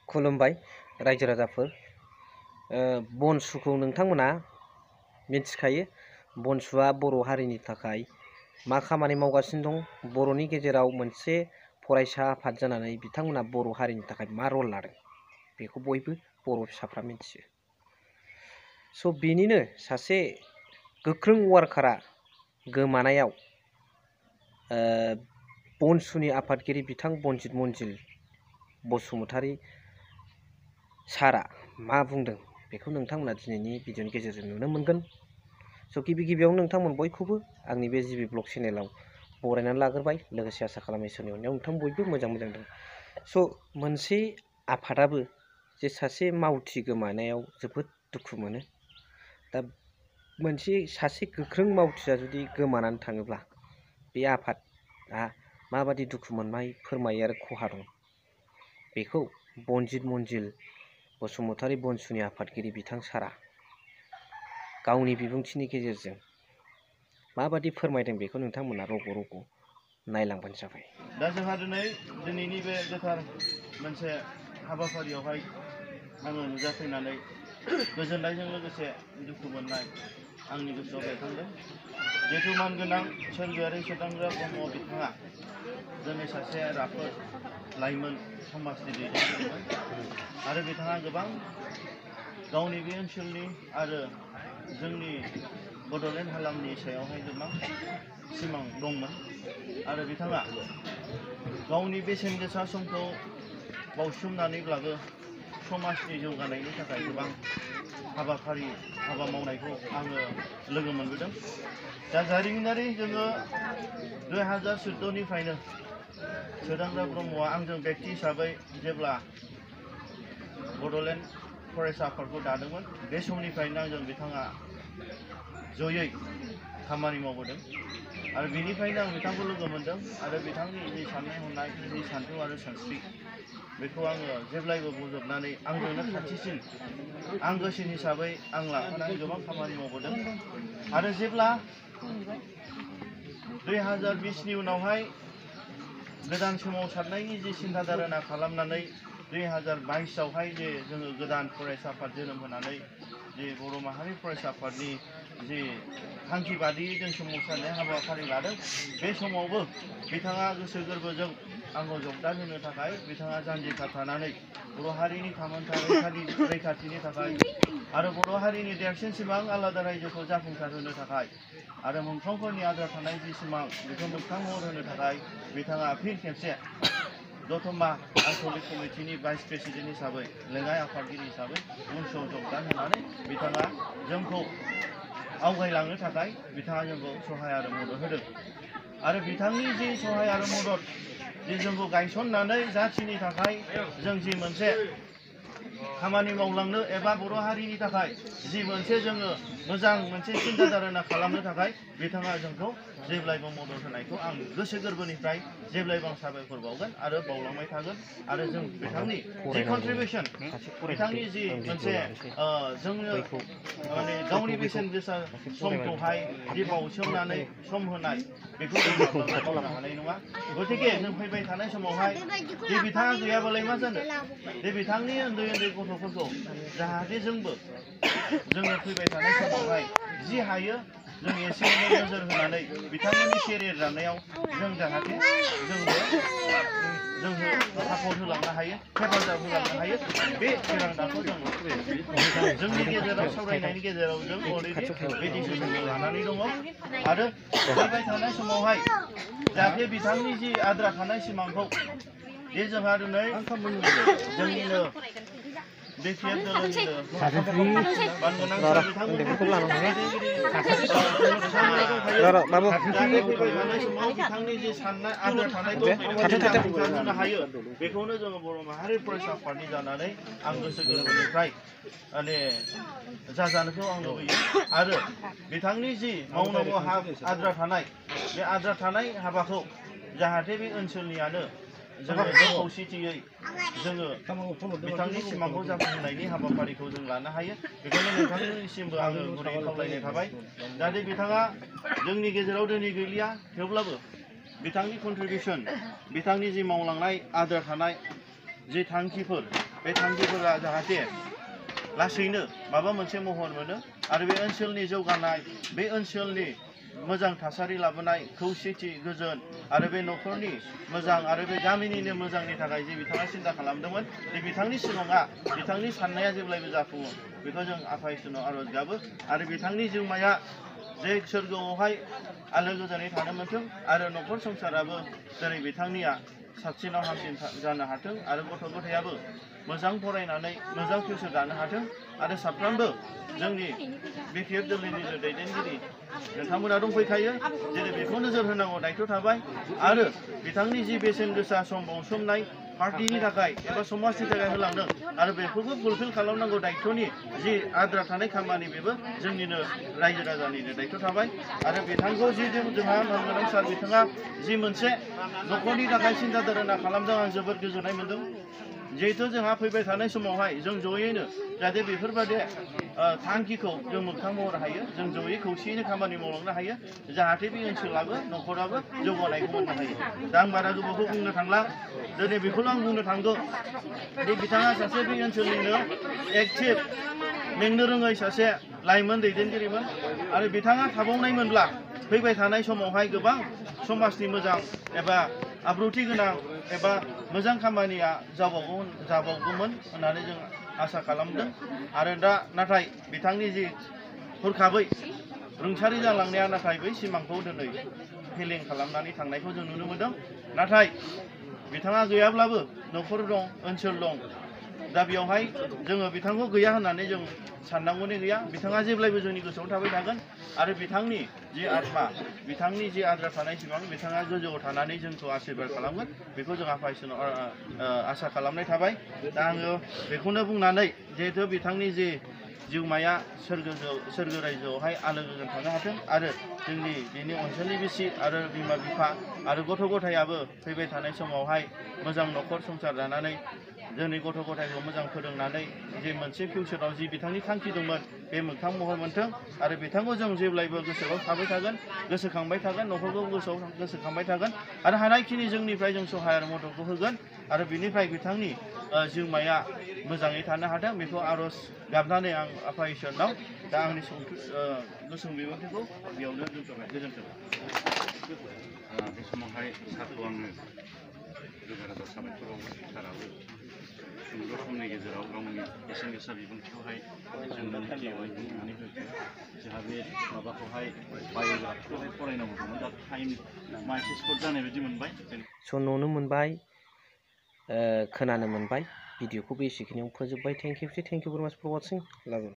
खुलुमबाय रायजो राजाफोर बनसुखौ नोंथांमोना मिथिखायो बनसुआ बर' हारिनि थाखाय मा खामानि मावगासिनो दं बर'नि गेजेराव मोनसे फरायसा आफाद जानानै बिथांमोना बर' हारिनि थाखाय मा रल लादों बेखौ बयबो बर' फिसाफ्रा मिथियो स' बेनिनो सासे गोख्रों वारकारा गोमानायाव बनसुनि आफादगिरि बिथां बनजित मन्जिल बसुमतारी सारा मा बुंदों बेखौ नोंथांमोना दिनैनि भिडिअनि गेजेरजों नुनो मोनगोन स' गिबियावनो नोंथांमोन बयखौबो आंनि बे जिबि ब्लग चेनेलाव बरायनानै लाग्रोबाय लोगोसे आसा खालामो इसोरनि अननायाव नोंथां बयबो मोजां दं स' मोनसे आफादाबो जे सासे मावथि गोमानायाव जोबोद दुखु मोनो दा सासे गोख्रों मावथिया जुदि गोमानानै थाङोब्ला बे आफादा माबादि दुखु मोननाय फोरमायो आरो खहा दं बेखौ बनजित मन्जिल बसुमतारी बनसुनि आफादगिरि बिथां सारा गावनि बिबुंथिनि गेजेरजों माबादि फोरमायदों बेखौ नोंथांमोना रग' रग' नायलांबानो जाबाय। दा जोंहा दिनैनि बे गोथार मोनसे हाबाफारियावहाय आङो नुजाफैनानै गोजोननायजों लोगोसे दुखु मोननाय आंनि गोसोआव बेरखांदों। जिहेतु मानगोनां सोरगोआरि सोदांग्रा ब्रह्म बिथाङा दिनै सासे राफोद लाइमोन समाजनि दैदेनगिरिमोन आरो बिथाङा गोबां गावनि बे ओनसोलनि आरो जोंनि बड'लेण्ड हालामनि सायावहाय गोबां सिमां दंमोन आरो बिथाङा गावनि बेसेन गोसा समखौ बावसोमनानैब्लाबो समाजनि जौगानायनि थाखाय गोबां हाबा मावनायखौ आङो लोगो मोनबोदों। दा जारिमिनारि जोङो 2014निफ्रायनो सोदांग्रा ब्रह्मआ आंजों बेक्ति हिसाबै जेब्ला बड'लेण्ड फरायसा आफादखौ दादोंमोन बे समनिफ्रायनो आंजों बिथाङा जयै खामानि मावबोदों आरो बेनिफ्रायनो आं बिथांखौ लोगो मोनदों आरो बिथांनि जि साननाय हनाय जि सान्थौ आरो सानस्रि बेखौ आङो जेब्लायबो बोजबनानै आंजोंनो खाथिसिन आंगोसिन हिसाबै आं लाफानानै गोबां खामानि मावबोदों आरो जेब्ला 2020नि उनावहाय गोदान सोमावसारनायनि जि सिन्था धारना खालामनानै 2022आवहाय जे जोङो गोदान फरायसा आफाद जोनोम होनानै जे बर' माहारि फरायसा आफादनि जि थांखि बादियै जों सोमावसारनाय हाबाफारि लादों बे समावबो बिथाङा गोसो गोरबोजों आंखौ जगदान होनो थाखाय बिथाङा जानजि खाफ्रानानै बर' हारिनि थामोनथा रैखाथिनि थाखाय आरो बर' हारिनि देरसिन सिमां आलादा रायजोखौ जाफुंसार होनो थाखाय आरो मुंख्लंफोरनि आद्रा थानाय जि सिमां बेखौ मोगथां महर होनो थाखाय बिथाङा फिन खेबसे दतमा आनसलिक कमिटिनि भाइस प्रेसिडेन्ट हिसाबै लेङाइ आफादगिरि हिसाबै उनसंआव जगदान होनानै बिथाङा जोंखौ आवगायलांनो थाखाय बिथाङा जोंखौ सहाय आरो मदद होदों आरो बिथांनि जि सहाय आरो मदद जि जोंखौ गायसननानै जाथिनि थाखाय जों जि मोनसे खामानि मावलांनो एबा बर' हारिनि थाखाय जि मोनसे जोङो मोजां मोनसे सिन्था धारना खालामनो थाखाय बिथाङा जोंखौ जेब्लायबो मदद होनायखौ आं गोसो गोरबोनिफ्राय जेब्लायबो आं साबायखर बावगोन आरो बावलांबाय थागोन आरो जों बिथांनि जि कन्ट्रिबिउसन बिथांनि जि मोनसे जोंनो माने गावनि बेसेन गोसा समखौहाय जि बावसोमनानै सम होनाय बेखौ जों माब्लाबाबो मावनो हानाय नङा। गतिके जों फैबाय थानाय समावहाय जे बिथाङा गैयाबालाय मा जानो जे बिथांनि उन्दै गथ'फोरखौ जाहाथे जोङो फैबाय थानाय समावहाय जि हायो जों एसे एनै नोजोर होनानै बिथांमोननि केरियार दानायाव जों जाहाथे जोंनो सापर्ट होलांनो हायो हेफाजाब होलांनो हायो बे थिरांथाखौ जों जोंनि गेजेराव सावरायनायनि गेजेराव जों अलरेडि बे डिसिसनखौ लानानै दङ आरो फैबाय थानाय समावहाय जाहाथे बिथांनि जि आद्रा थानाय सिमांखौ जे जोंहा दिनै जोंनिनो बिटिआर दोलोनिनो बिथांनि जि साननाय आद्रा थानायखौ जाफुंसार हायो बेखौनो जोङो बर' माहारि फरायसा आफादनि जानानै आं गोसो गोरबोनिफ्राय माने जाजानोखौ आं लुबैयो आरो बिथांनि जि मावनांगौ आद्रा थानाय बे आद्रा थानाय हाबाखौ जाहाथे बे ओनसोलनियानो जोङो खौसेथियै जोङो बिथांनि सिमांखौ जाफुंहोनायनि हाबाफारिखौ जों लानो हायो बेखायनो नोंथांनिसिमबो आङो गुरै खावलायनाय थाबाय जाहाथे बिथाङा जोंनि गेजेराव दिनै गैलिया थेवब्लाबो बिथांनि कन्ट्रिबिउसन बिथांनि जि मावलांनाय आद्रा थानाय जि थांखिफोर बे थांखिफोरा जाहाथे लासैनो माबा मोनसे महर मोनो आरो बे ओनसोलनि जौगानाय बे ओनसोलनि मोजां थासारि लाबोनाय खौसेथि गोजोन आरो बे न'खरनि मोजां आरो बे गामिनिनो मोजांनि थाखाय जे बिथाङा सिन्था खालामदोंमोन जे बिथांनि सिमाङा बिथांनि साननाया जेब्लायबो जाफुङो बेखौ जों आफा इसोरनाव आरज गाबो आरो बिथांनि जिउमाया जे सोरगोआवहाय आलो गोजोनै थानो मोनथों आरो न'खर संसाराबो जेरै बिथांनिया साबसिनाव हामसिन जानो हाथों आरो गथ' गथायाबो मोजां फरायनानै मोजां फिउचार दानो हाथों आरो साफ्रोमबो जोंनि बिटिएफ दोलोनि दैदेनगिरि नोंथांमोना दंफैखायो जेरै बेखौ नोजोर होनांगौ दायथ' थाबाय आरो बिथांनि जि बेसेन गोसा सम बावसोमनाय पार्टिनि थाखाय एबा समाजनि थाखाय होलांदों आरो बेफोरखौ फुलफिल खालामनांगौ दायथ'नि जि आद्रा थानाय खामानि बेबो जोंनिनो रायजो राजानिनो दायथ' थाबाय आरो बिथांखौ जि जोंहा मानगोनां सार बिथाङा जि मोनसे न'खरनि थाखाय सिन्था धारना खालामदों आं जोबोद गोजोननाय मोनदों जिहेतु जोंहा फैबाय थानाय समावहाय जों जयैनो जाहाथे बेफोरबायदि थांखिखौ जों मोगथां महर हायो जों जयै खौसेयैनो खामानि मावलांनो हायो जाहाथे बे ओनसोलाबो न'खराबो जौगानायखौ मोननो हायो दा आं बारा गोबावखौ बुंनो थांला दिनै बेखौल' आं बुंनो थांगौ दि बिथाङा सासे बे ओनसोलनिनो एक्टिभ मेंनो रोङै सासे लाइमोन दैदेनगिरिमोन आरो बिथाङा थाबावनायमोनब्ला फैबाय थानाय समावहाय गोबां समाजनि मोजां एबा आब्रुथि गोनां एबा मोजां खामानिया जाबावगौमोन होननानै जों आसा खालामदों आरो दा नाथाय बिथांनि जि हरखाबै रुंसारि जालांनाया नाथाय बै सिमांखौ दिनै फेलें खालामनानै थांनायखौ जों नुनो मोनदों नाथाय बिथाङा गैयाब्लाबो न'खर दं ओनसोल दं दा बेवहाय जोङो बिथांखौ गैया होननानै जों साननांगौनि गैया बिथाङा जेब्लायबो जोंनि गोसोआव थाबाय थागोन आरो बिथांनि जि आत्मा बिथांनि जि आद्रा थानाय सिमां बिथाङा गोजौआव थानानै जोंखौ आशीर्बाद खालामगोन बेखौ जों आफा इसोरनाव आसा खालामनाय थाबाय दा आङो बेखौनो बुंनानै जिहेथु बिथांनि जि जिउमाया सोरगो रायजोआवहाय आलो गोजोन थानो हाथों आरो जोंनि बेनि अनसुलि बिसि आरो बिमा बिफा आरो गथ' गथायाबो फैबाय थानाय समावहाय मोजां न'खर संसार दानानै जोंनि गथ' गथायखौ मोजां फोरोंनानै जे मोनसे फिउचाराव जि बिथांनि थांखि दंमोन बे मोगथां महर मोन्थों आरो बिथांखौ जों जेब्लायबो गोसोआव थाबाय थागोन गोसोखांबाय थागोन न'खरखौ गोसोआव गोसोखांबाय थागोन आरो हानायखिनि जोंनिफ्राय जों सहाय आरो मददखौ होगोन आरो बिनिफ्राय बिथांनि जिउमाया मोजाङै थानो हाथों बेखौ आर'ज गाबनानै आं आफा इसोरनाव दा आंनि गुसुं बिबुंथिखौ बेयावनो दोनथ'बाय गोजोन्थों बे समावहाय सारखौ आङो रोजा रोजा साबायखर बावबाय साराबो सुंद' समनि गेजेराव गावनि बेसेन गोसा बिबुंथिखौहाय जोंनो मिथियावहाय बुंनानै होदों जोंहा बे माबाखौहाय बाय'ग्राफिखौहाय फरायनांगौ दंमोन दा टाइमा एसे सर्ट जानाय बायदि मोनबाय स' नुनो मोनबाय खोनानो मोनबाय भिडिअखौ बेसेखिनियाव फोजोबबाय थेंक इउ भेरि माच फर वाचिं लाभ